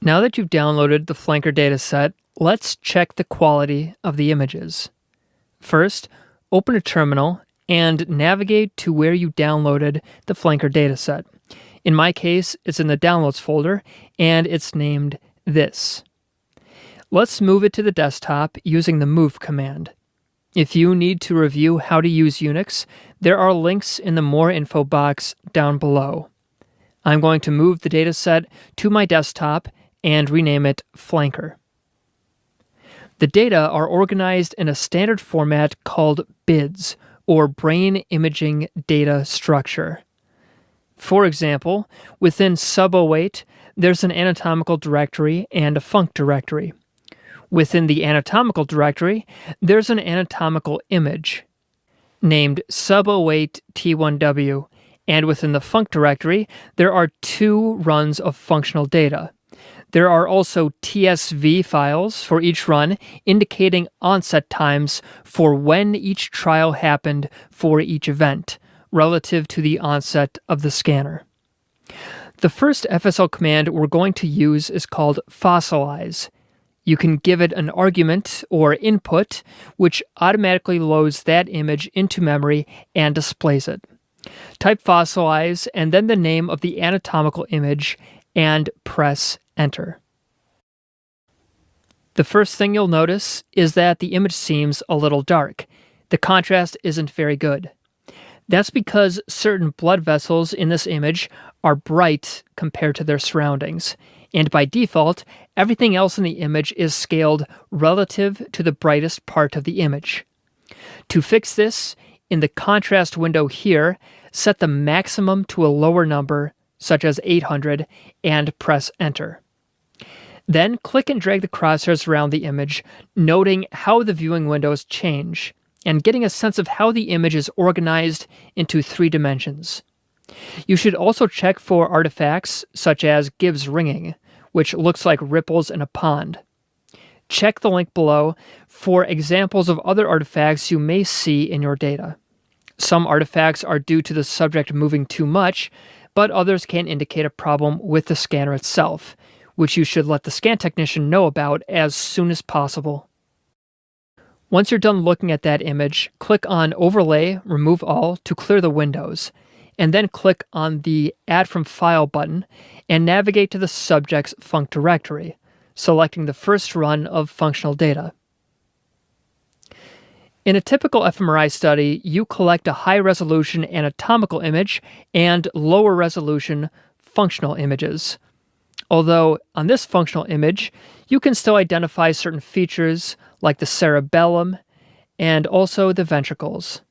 Now that you've downloaded the flanker dataset, let's check the quality of the images. First, open a terminal and navigate to where you downloaded the flanker dataset. In my case, it's in the Downloads folder, and it's named this. Let's move it to the desktop using the move command. If you need to review how to use Unix, there are links in the More Info box down below. I'm going to move the dataset to my desktop and rename it Flanker. The data are organized in a standard format called BIDS, or Brain Imaging Data Structure. For example, within sub-08, there's an anatomical directory and a func directory. Within the anatomical directory, there's an anatomical image named sub-08T1W, and within the func directory, there are 2 runs of functional data. There are also TSV files for each run, indicating onset times for when each trial happened for each event, relative to the onset of the scanner. The first FSL command we're going to use is called fossilize. You can give it an argument or input, which automatically loads that image into memory and displays it. Type fossilize and then the name of the anatomical image and press enter. The first thing you'll notice is that the image seems a little dark. The contrast isn't very good. That's because certain blood vessels in this image are bright compared to their surroundings, and by default, everything else in the image is scaled relative to the brightest part of the image. To fix this, in the contrast window here, set the maximum to a lower number, such as 800, and press enter. Then click and drag the crosshairs around the image, noting how the viewing windows change, and getting a sense of how the image is organized into 3 dimensions. You should also check for artifacts such as Gibbs ringing, which looks like ripples in a pond. Check the link below for examples of other artifacts you may see in your data. Some artifacts are due to the subject moving too much, but others can indicate a problem with the scanner itself, which you should let the scan technician know about as soon as possible. Once you're done looking at that image, click on Overlay, Remove All to clear the windows, and then click on the Add from File button and navigate to the subject's func directory, selecting the first run of functional data. In a typical fMRI study, you collect a high-resolution anatomical image and lower-resolution functional images. Although, on this functional image, you can still identify certain features like the cerebellum and also the ventricles.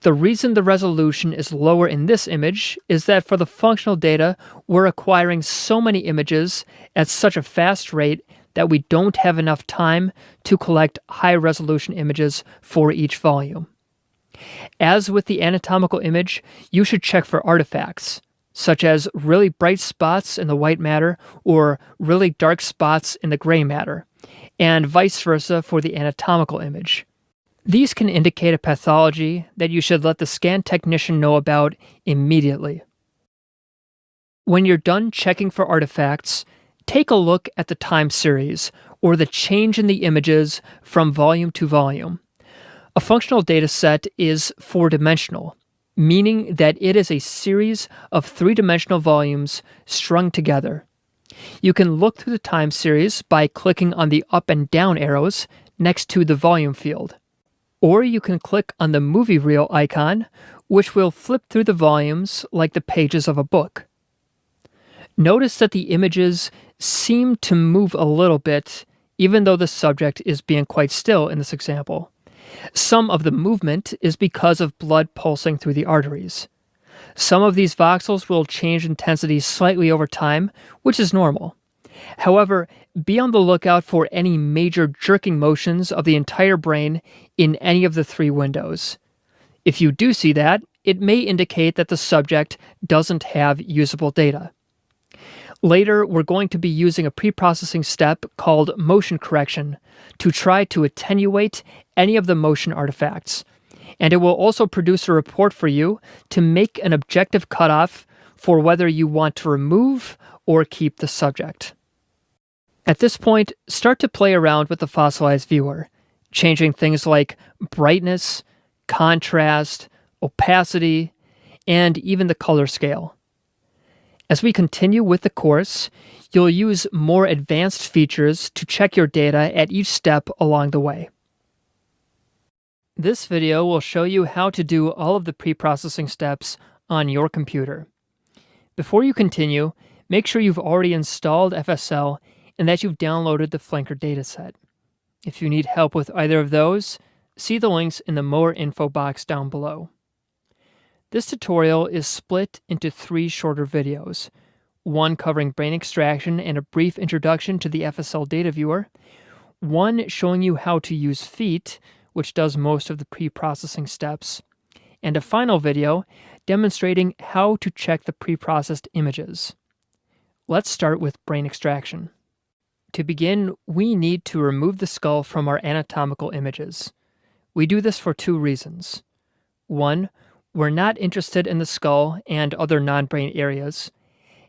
The reason the resolution is lower in this image is that for the functional data, we're acquiring so many images at such a fast rate that we don't have enough time to collect high-resolution images for each volume. As with the anatomical image, you should check for artifacts, such as really bright spots in the white matter or really dark spots in the gray matter, and vice versa for the anatomical image. These can indicate a pathology that you should let the scan technician know about immediately. When you're done checking for artifacts, take a look at the time series, or the change in the images from volume to volume. A functional data set is 4-dimensional, meaning that it is a series of 3-dimensional volumes strung together. You can look through the time series by clicking on the up and down arrows next to the volume field. Or you can click on the movie reel icon, which will flip through the volumes like the pages of a book. Notice that the images seem to move a little bit, even though the subject is being quite still in this example. Some of the movement is because of blood pulsing through the arteries. Some of these voxels will change intensity slightly over time, which is normal. However, be on the lookout for any major jerking motions of the entire brain in any of the 3 windows. If you do see that, it may indicate that the subject doesn't have usable data. Later, we're going to be using a pre-processing step called motion correction to try to attenuate any of the motion artifacts. And it will also produce a report for you to make an objective cutoff for whether you want to remove or keep the subject. At this point, start to play around with the fossilized viewer, changing things like brightness, contrast, opacity, and even the color scale. As we continue with the course, you'll use more advanced features to check your data at each step along the way. This video will show you how to do all of the pre-processing steps on your computer. Before you continue, make sure you've already installed FSL and that you've downloaded the Flanker dataset. If you need help with either of those, see the links in the More info box down below. This tutorial is split into 3 shorter videos, one covering brain extraction and a brief introduction to the FSL data viewer, one showing you how to use FEAT, which does most of the pre-processing steps, and a final video demonstrating how to check the pre-processed images. Let's start with brain extraction. To begin, we need to remove the skull from our anatomical images. We do this for 2 reasons. 1, we're not interested in the skull and other non-brain areas.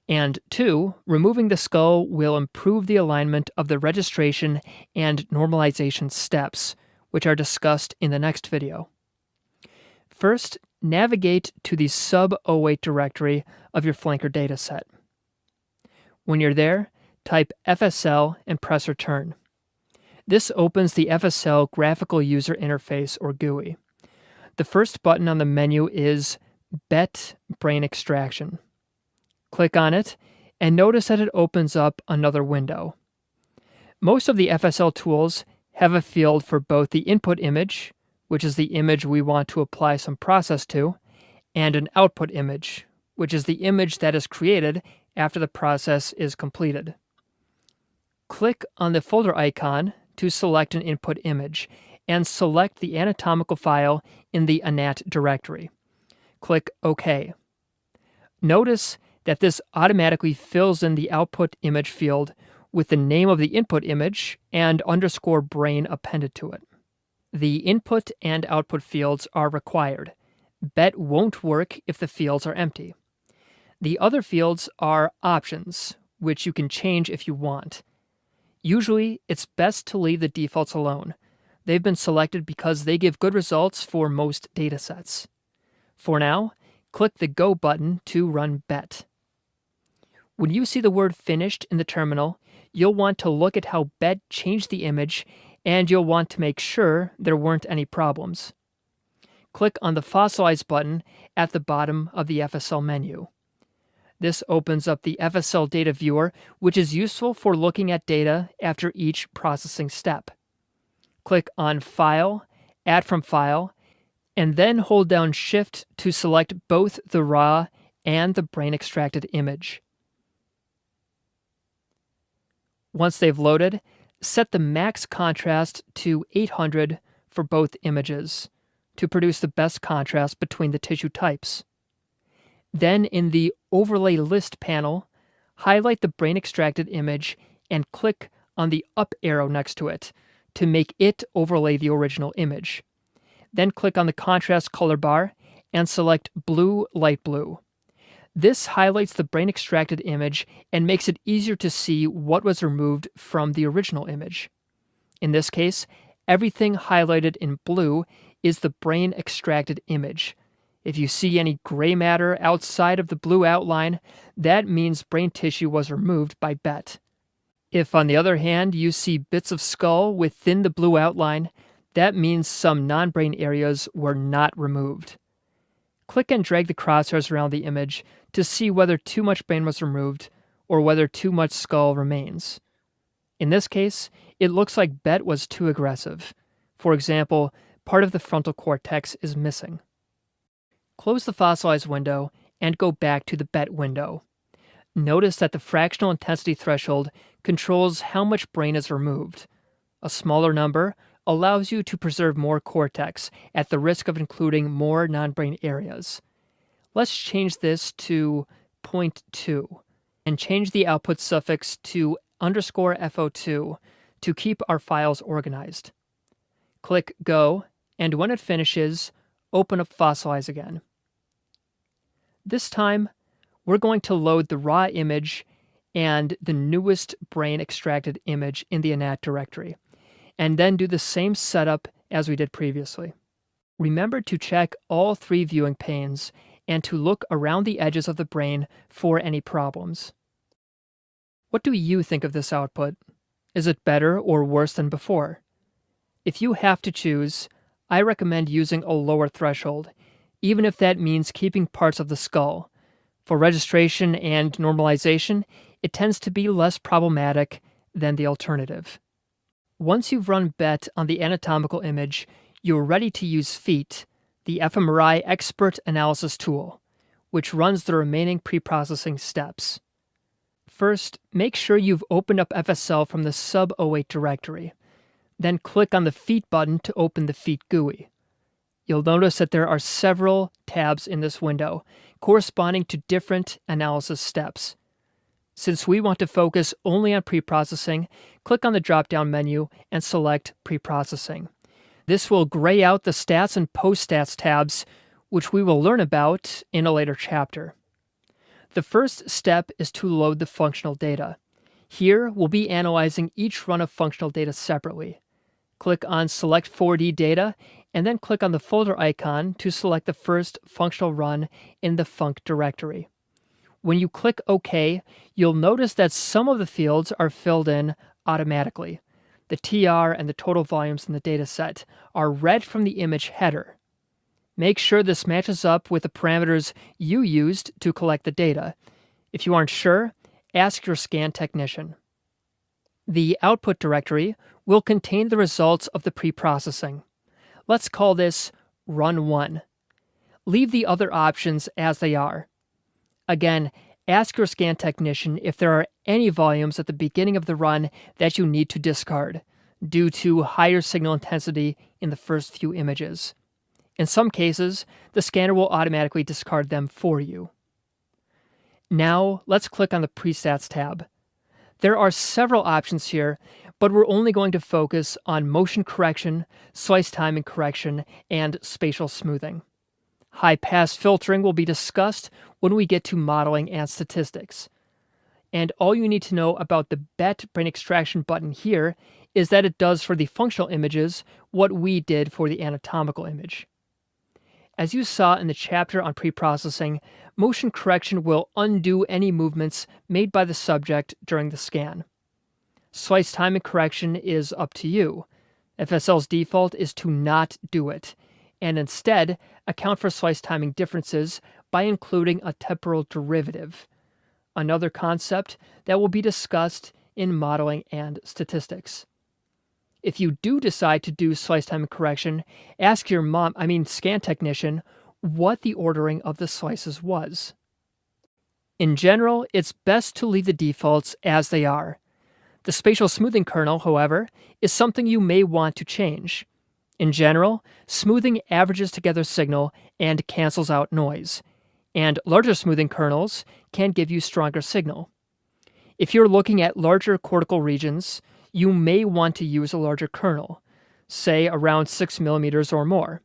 And 2, removing the skull will improve the alignment of the registration and normalization steps, which are discussed in the next video. First, navigate to the sub-08 directory of your Flanker dataset. When you're there, type FSL and press return. This opens the FSL Graphical User Interface, or GUI. The first button on the menu is BET Brain Extraction. Click on it, and notice that it opens up another window. Most of the FSL tools have a field for both the input image, which is the image we want to apply some process to, and an output image, which is the image that is created after the process is completed. Click on the folder icon to select an input image, and select the anatomical file in the ANAT directory. Click OK. Notice that this automatically fills in the output image field with the name of the input image and _brain appended to it. The input and output fields are required. BET won't work if the fields are empty. The other fields are options, which you can change if you want. Usually, it's best to leave the defaults alone. They've been selected because they give good results for most datasets. For now, click the Go button to run BET. When you see the word Finished in the terminal, you'll want to look at how BET changed the image, and you'll want to make sure there weren't any problems. Click on the Fossilize button at the bottom of the FSL menu. This opens up the FSL data viewer, which is useful for looking at data after each processing step. Click on File, Add from File, and then hold down Shift to select both the raw and the brain extracted image. Once they've loaded, set the max contrast to 800 for both images to produce the best contrast between the tissue types. Then in the Overlay List panel, highlight the brain extracted image and click on the up arrow next to it to make it overlay the original image. Then click on the contrast color bar and select blue, light blue. This highlights the brain extracted image and makes it easier to see what was removed from the original image. In this case, everything highlighted in blue is the brain extracted image. If you see any gray matter outside of the blue outline, that means brain tissue was removed by BET. If, on the other hand, you see bits of skull within the blue outline, that means some non-brain areas were not removed. Click and drag the crosshairs around the image to see whether too much brain was removed or whether too much skull remains. In this case, it looks like BET was too aggressive. For example, part of the frontal cortex is missing. Close the Fossilize window and go back to the BET window. Notice that the fractional intensity threshold controls how much brain is removed. A smaller number allows you to preserve more cortex at the risk of including more non-brain areas. Let's change this to 0.2 and change the output suffix to _FO2 to keep our files organized. Click Go, and when it finishes, open up Fossilize again. This time, we're going to load the raw image and the newest brain extracted image in the ENIGMA directory, and then do the same setup as we did previously. Remember to check all 3 viewing panes and to look around the edges of the brain for any problems. What do you think of this output? Is it better or worse than before? If you have to choose, I recommend using a lower threshold, even if that means keeping parts of the skull. For registration and normalization, it tends to be less problematic than the alternative. Once you've run BET on the anatomical image, you're ready to use FEAT, the fMRI expert analysis tool, which runs the remaining preprocessing steps. First, make sure you've opened up FSL from the sub-08 directory. Then click on the FEAT button to open the FEAT GUI. You'll notice that there are several tabs in this window, corresponding to different analysis steps. Since we want to focus only on preprocessing, click on the drop-down menu and select Preprocessing. This will gray out the Stats and Post-Stats tabs, which we will learn about in a later chapter. The first step is to load the functional data. Here, we'll be analyzing each run of functional data separately. Click on Select 4D Data, and then click on the folder icon to select the first functional run in the func directory. When you click OK, you'll notice that some of the fields are filled in automatically. The TR and the total volumes in the dataset are read from the image header. Make sure this matches up with the parameters you used to collect the data. If you aren't sure, ask your scan technician. The output directory will contain the results of the preprocessing. Let's call this Run 1. Leave the other options as they are. Again, ask your scan technician if there are any volumes at the beginning of the run that you need to discard, due to higher signal intensity in the first few images. In some cases, the scanner will automatically discard them for you. Now, let's click on the Prestats tab. There are several options here, but we're only going to focus on motion correction, slice timing correction, and spatial smoothing. High-pass filtering will be discussed when we get to modeling and statistics. And all you need to know about the BET brain extraction button here is that it does for the functional images what we did for the anatomical image. As you saw in the chapter on preprocessing, motion correction will undo any movements made by the subject during the scan. Slice timing correction is up to you. FSL's default is to not do it, and instead account for slice timing differences by including a temporal derivative, another concept that will be discussed in modeling and statistics. If you do decide to do slice timing correction, ask your scan technician what the ordering of the slices was. In general, it's best to leave the defaults as they are. The spatial smoothing kernel, however, is something you may want to change. In general, smoothing averages together signal and cancels out noise, and larger smoothing kernels can give you stronger signal. If you're looking at larger cortical regions, you may want to use a larger kernel, say around 6 millimeters or more.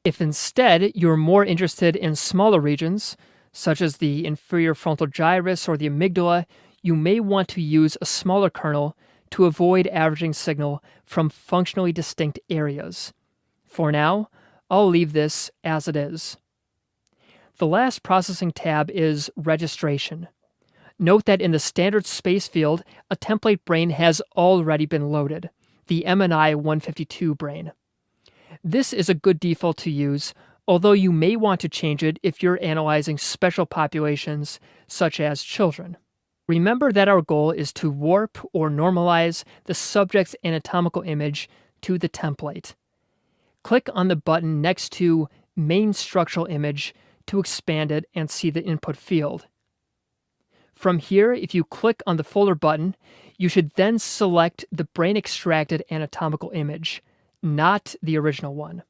If instead you're more interested in smaller regions, such as the inferior frontal gyrus or the amygdala, you may want to use a smaller kernel to avoid averaging signal from functionally distinct areas. For now, I'll leave this as it is. The last processing tab is registration. Note that in the standard space field, a template brain has already been loaded, the MNI-152 brain. This is a good default to use, although you may want to change it if you're analyzing special populations, such as children. Remember that our goal is to warp or normalize the subject's anatomical image to the template. Click on the button next to Main Structural Image to expand it and see the input field. From here, if you click on the folder button, you should then select the brain-extracted anatomical image, not the original one.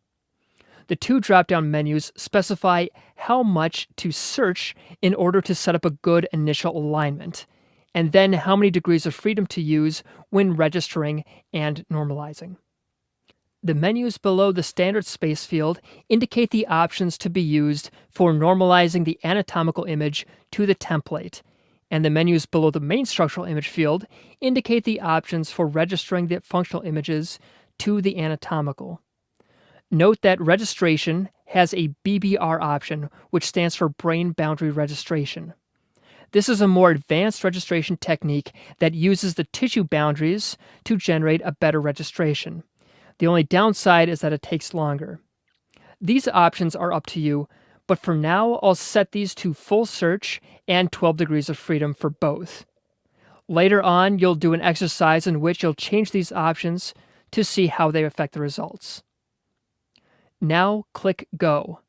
The 2 drop-down menus specify how much to search in order to set up a good initial alignment, and then how many degrees of freedom to use when registering and normalizing. The menus below the standard space field indicate the options to be used for normalizing the anatomical image to the template, and the menus below the main structural image field indicate the options for registering the functional images to the anatomical. Note that registration has a BBR option, which stands for Brain Boundary Registration. This is a more advanced registration technique that uses the tissue boundaries to generate a better registration. The only downside is that it takes longer. These options are up to you, but for now I'll set these to full search and 12 degrees of freedom for both. Later on, you'll do an exercise in which you'll change these options to see how they affect the results. Now click Go.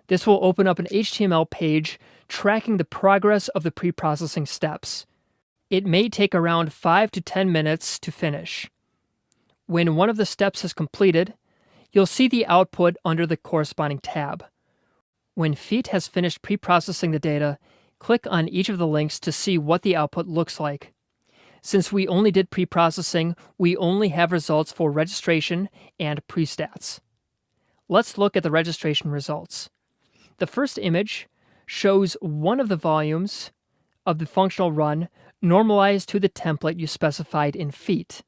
This will open up an HTML page tracking the progress of the pre-processing steps. It may take around 5 to 10 minutes to finish. When one of the steps is completed, you'll see the output under the corresponding tab. When FEAT has finished pre-processing the data, click on each of the links to see what the output looks like. Since we only did pre-processing, we only have results for registration and pre-stats. Let's look at the registration results. The first image shows one of the volumes of the functional run normalized to the template you specified in FEAT.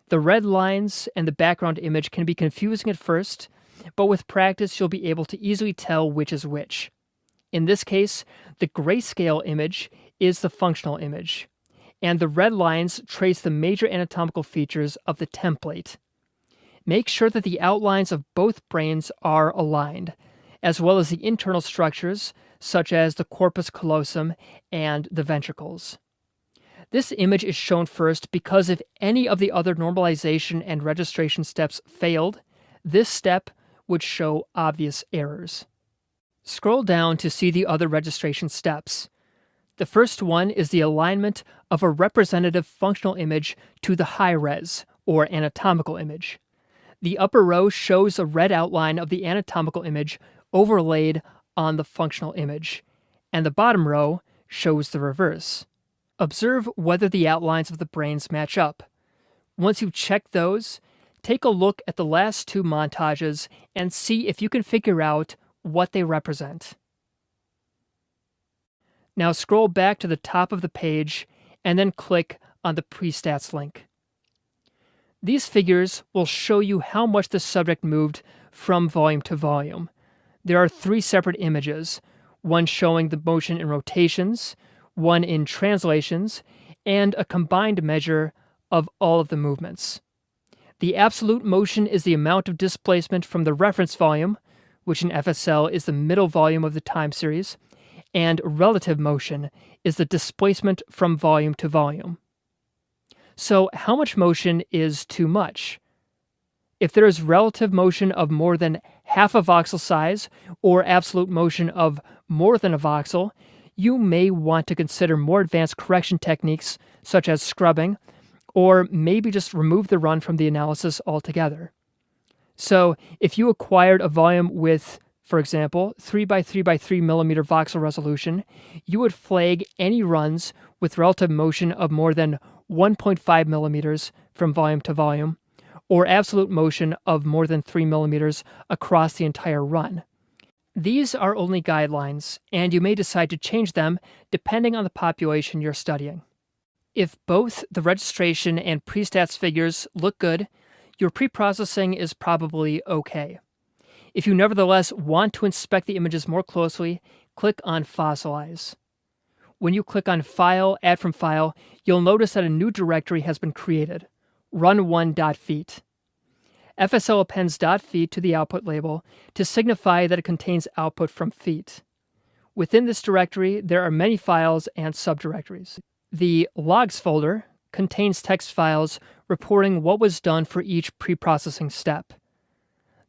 The red lines and the background image can be confusing at first, but with practice you'll be able to easily tell which is which. In this case, the grayscale image is the functional image, and the red lines trace the major anatomical features of the template. Make sure that the outlines of both brains are aligned, as well as the internal structures such as the corpus callosum and the ventricles. This image is shown first because if any of the other normalization and registration steps failed, this step would show obvious errors. Scroll down to see the other registration steps. The first one is the alignment of a representative functional image to the high-res, or anatomical image. The upper row shows a red outline of the anatomical image overlaid on the functional image, and the bottom row shows the reverse. Observe whether the outlines of the brains match up. Once you've checked those, take a look at the last two montages and see if you can figure out what they represent. Now scroll back to the top of the page and then click on the pre-stats link. These figures will show you how much the subject moved from volume to volume. There are 3 separate images, one showing the motion in rotations, one in translations, and a combined measure of all of the movements. The absolute motion is the amount of displacement from the reference volume, which in FSL is the middle volume of the time series, and relative motion is the displacement from volume to volume. So how much motion is too much? If there is relative motion of more than half a voxel size or absolute motion of more than a voxel, you may want to consider more advanced correction techniques such as scrubbing, or maybe just remove the run from the analysis altogether. So if you acquired a volume with, for example, 3 by 3 by 3 millimeter voxel resolution, you would flag any runs with relative motion of more than 1.5 millimeters from volume to volume, or absolute motion of more than 3 millimeters across the entire run. These are only guidelines, and you may decide to change them depending on the population you're studying. If both the registration and pre-stats figures look good, your pre-processing is probably okay. If you nevertheless want to inspect the images more closely, click on Fossilize. When you click on File, Add from File, you'll notice that a new directory has been created, run1.feat. FSL appends .feat to the output label to signify that it contains output from FEAT. Within this directory, there are many files and subdirectories. The logs folder contains text files reporting what was done for each pre-processing step.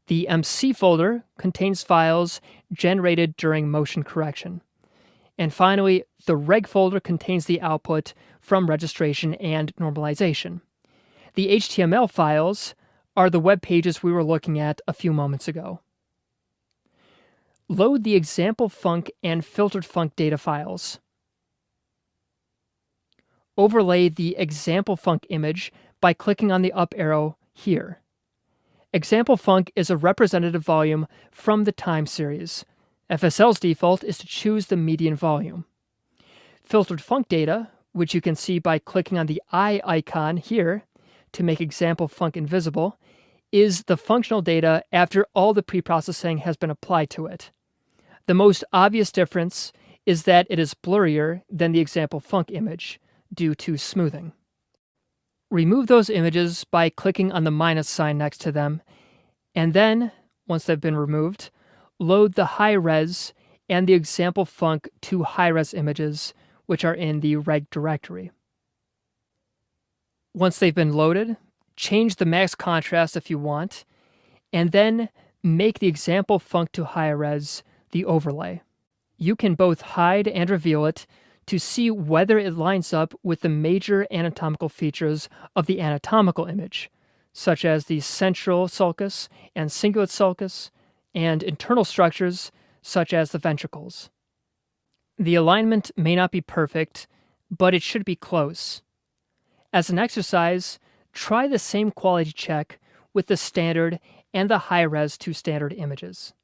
The MC folder contains files generated during motion correction. And finally, the reg folder contains the output from registration and normalization. The HTML files are the web pages we were looking at a few moments ago. Load the example func and filtered func data files. Overlay the example func image by clicking on the up arrow here. Example func is a representative volume from the time series. FSL's default is to choose the median volume. Filtered func data, which you can see by clicking on the eye icon here to make example func invisible, is the functional data after all the preprocessing has been applied to it. The most obvious difference is that it is blurrier than the example func image due to smoothing. Remove those images by clicking on the minus sign next to them, and then, once they've been removed, load the high-res and the example func to high-res images, which are in the reg directory. Once they've been loaded, change the max contrast if you want, and then make the example func to high-res the overlay. You can both hide and reveal it to see whether it lines up with the major anatomical features of the anatomical image, such as the central sulcus and cingulate sulcus, and internal structures such as the ventricles. The alignment may not be perfect, but it should be close. As an exercise, try the same quality check with the standard and the high-res to standard images.